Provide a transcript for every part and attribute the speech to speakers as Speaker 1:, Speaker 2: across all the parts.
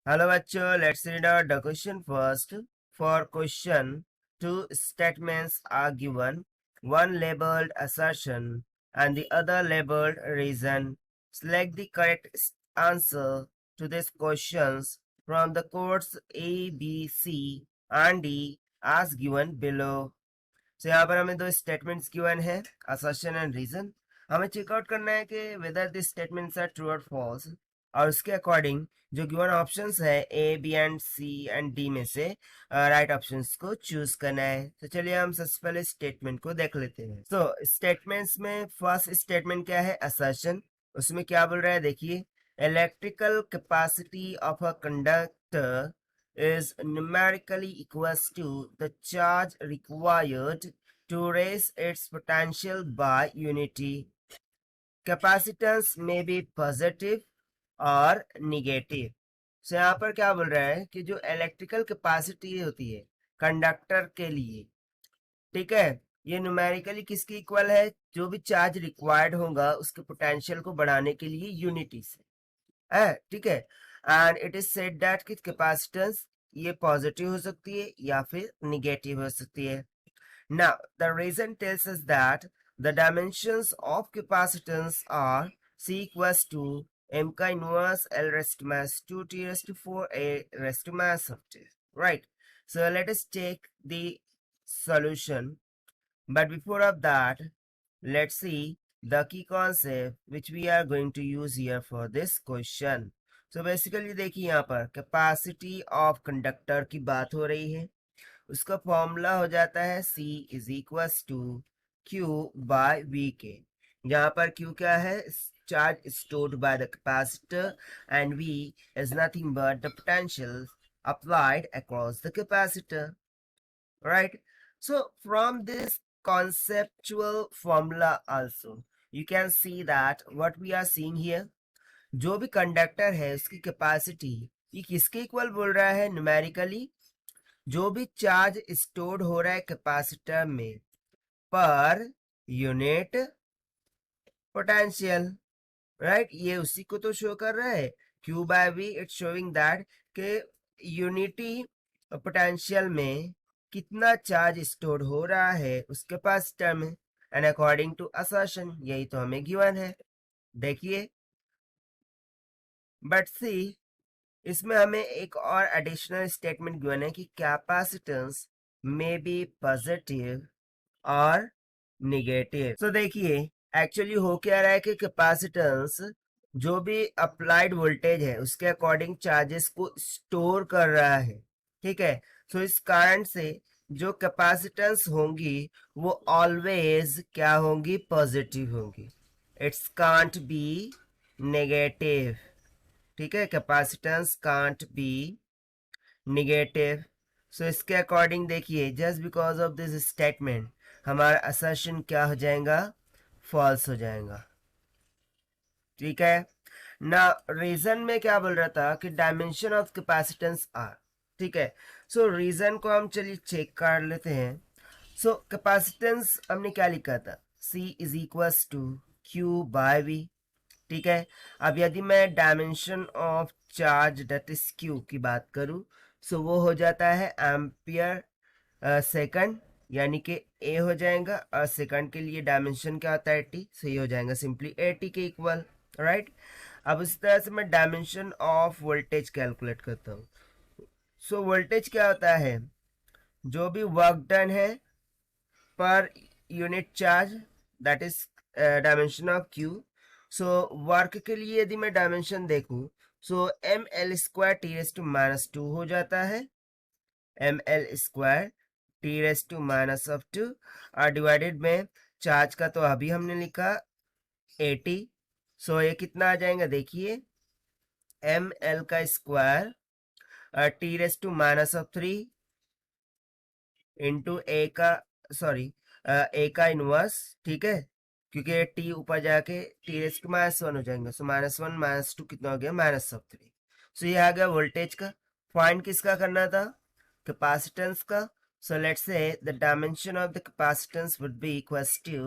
Speaker 1: Hello bachcho, let's read out the question first. For question, two statements are given, one labeled assertion and the other labeled reason. Select the correct answer to these questions from the codes A, B, C and D as given below. So यहाँ पर हमें दो statements given है, assertion and reason. हमें checkout करना है कि whether these statements are true or false और उसके अकॉर्डिंग जो गिवन ऑप्शंस है A B and C and D में से राइट ऑप्शंस को चूज करना है. तो चलिए हम सबसे पहले स्टेटमेंट को देख लेते हैं. तो स्टेटमेंट्स में फर्स्ट स्टेटमेंट क्या है, असर्शन. उसमें क्या बोल रहा है देखिए, electrical capacity of a conductor is numerically equals to the charge required to raise its potential by unity. Capacitance may be positive और निगेटिव. सो यहाँ पर क्या बोल रहा है कि जो इलेक्ट्रिकल कैपेसिटी होती है कंडक्टर के लिए, ठीक है, ये न्यूमेरिकली किसकी इक्वल है, जो भी चार्ज रिक्वायर्ड होगा उसके पोटेंशियल को बढ़ाने के लिए यूनिटी से है, ठीक है. And it is said that कि कैपेसिटेंस ये पॉजिटिव हो सकती है या फिर निगेटिव हो सकती है. Now, the reason tells us that the dimensions of capacitance are C equals to m ka inverse L raised to minus 2 t raised to 4 a raised to minus of t. Right. So let us take the solution. But before of that, let's see the key concept which we are going to use here for this question. So basically देखिए यहाँ पर capacity of conductor की बात हो रही है. उसका formula हो जाता है C is equal to Q bye V के, जहां पर Q क्या है, charge stored by the capacitor and V is nothing but the potential applied across the capacitor. Right. So from this conceptual formula also you can see that what we are seeing here, जो भी conductor है उसकी capacity ये किसके equal बोल रहा है, numerically जो भी चार्ज स्टोर्ड हो रहा है कैपेसिटर में पर यूनिट पोटेंशियल. राइट, ये उसी को तो शो कर रहा है. Q bye V it's showing that के यूनिटी पोटेंशियल में कितना चार्ज स्टोर हो रहा है उस कैपेसिटर में, एंड अकॉर्डिंग टू असर्शन यही तो हमें गिवन है. देखिए बट सी इसमें हमें एक और एडिशनल स्टेटमेंट गिवन है कि कैपेसिटेंस में बी पॉजिटिव और निगेटिव. तो देखिए एक्चुअली हो क्या रहा है कि कैपेसिटेंस जो भी अप्लाइड वोल्टेज है उसके अकॉर्डिंग चार्जेस को स्टोर कर रहा है, ठीक है. सो इस कारण से जो कैपेसिटेंस होंगी वो ऑलवेज क्या होंगी, पॉजिटिव होंगी. इट्स कांट बी नेगेटिव, ठीक है. Capacitance can't be negative. So इसके अकॉर्डिंग देखिए just because of this statement हमारा असर्शन क्या हो जाएगा, फॉल्स हो जाएगा. ठीक है ना. रीजन में क्या बोल रहा था कि डायमेंशन ऑफ कैपेसिटेंस आर, ठीक है. सो रीजन को हम चलिए चेक कर लेते हैं. सो कैपेसिटेंस हमने क्या लिखा था, C is equal to Q bye V, ठीक है. अब यदि मैं dimension of charge that is Q की बात करूं सो वो हो जाता है एम्पियर सेकंड, यानी कि A हो जाएगा और सेकंड के लिए डायमेंशन क्या होता है T, सही हो जाएगा सिंपली AT के इक्वल. राइट. अब इस तरह से मैं डायमेंशन ऑफ वोल्टेज कैलकुलेट करता हूँ. सो वोल्टेज क्या होता है, जो भी वर्क डन है पर unit charge that is dimension of Q. So work के लिए यदि मैं डायमेंशन देखूं so M L square T raise to minus 2 हो जाता है, M L square T raise to minus of 2 और डिवाइडेड में चार्ज का तो अभी हमने लिखा 80. सो ये कितना आ जाएगा देखिए, एम एल का square T raise to minus of 3 into A का सॉरी ए का इनवर्स, ठीक है, क्योंकि टी ऊपर जाके टी रेस टू माइनस 1 हो जाएंगे. सो माइनस 1 माइनस 2 कितना हो गया, माइनस ऑफ 3. सो ये आ गया वोल्टेज का. फाइंड किसका करना था, कैपेसिटेंस का. So let's say the dimension of the capacitance would be equals to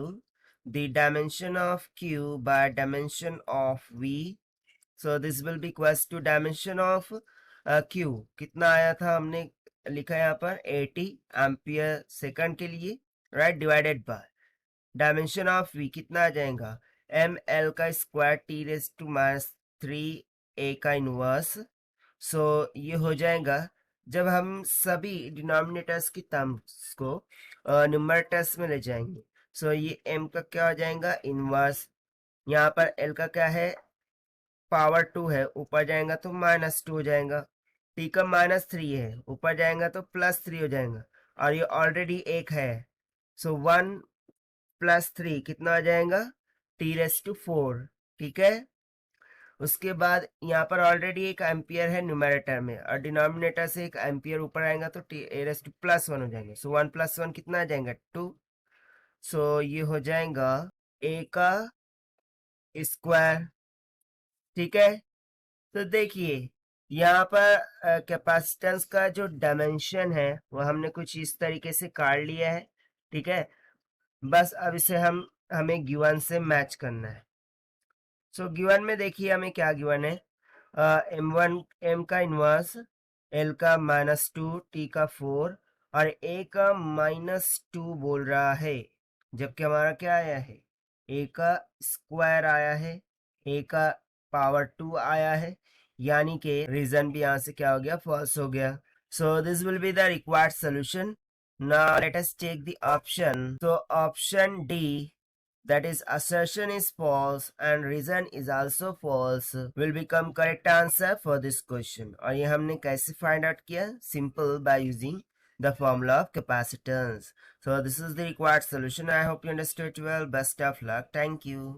Speaker 1: the dimension of Q by dimension of V. So this will be equals to dimension of Q कितना आया था, हमने लिखा यहाँ पर 80 एम्पियर सेकंड के लिए, right, divided by dimension of V कितना आ जाएगा, एम एल का square T raise to minus 3 A का इनवर्स। सो ये हो जाएगा जब हम सभी डिनोमिनेटर्स की टर्म्स को न्यूमरेटर्स में ले जाएंगे। सो ये m का क्या हो जाएगा, इनवर्स, यहाँ पर l का क्या है, पावर 2 है, ऊपर जाएगा तो -2 हो जाएगा, t का -3 है, ऊपर जाएगा तो +3 हो जाएगा, और ये ऑलरेडी एक है। सो 1 + 3 कितना आ जाएगा, t⁴, ठीक है। उसके बाद यहाँ पर ऑलरेडी एक एम्पियर है न्यूमरेटर में, और डिनोमिनेटर से एक एम्पियर ऊपर आएगा तो a⁻1 हो जाएंगे। सो 1 + 1 कितना आ जाएगा, 2। सो ये हो जाएगा a का स्क्वायर, ठीक है। तो देखिए यहाँ पर कैपेसिटेंस का जो डायमेंशन है वो हमने कुछ इस तरीके से काट लिया है, ठीक है। बस अब इसे हमें गिवन से मैच करना है। सो गिवन में देखिए हमें क्या गिवन है, m का इनवर्स, l का -2, t का 4 और a का -2 बोल रहा है, जबकि हमारा क्या आया है, a का स्क्वायर आया है, a का पावर 2 आया है, यानी कि रीजन भी यहाँ से क्या हो गया, फॉल्स हो गया। So this will be the required solution. Now let us take the option. तो option D, that is assertion is false and reason is also false, will become correct answer for this question। और ये हमने कैसे find out किया, simple, by using the formula of capacitance। So this is the required solution। I hope you understood well। Best of luck। Thank you।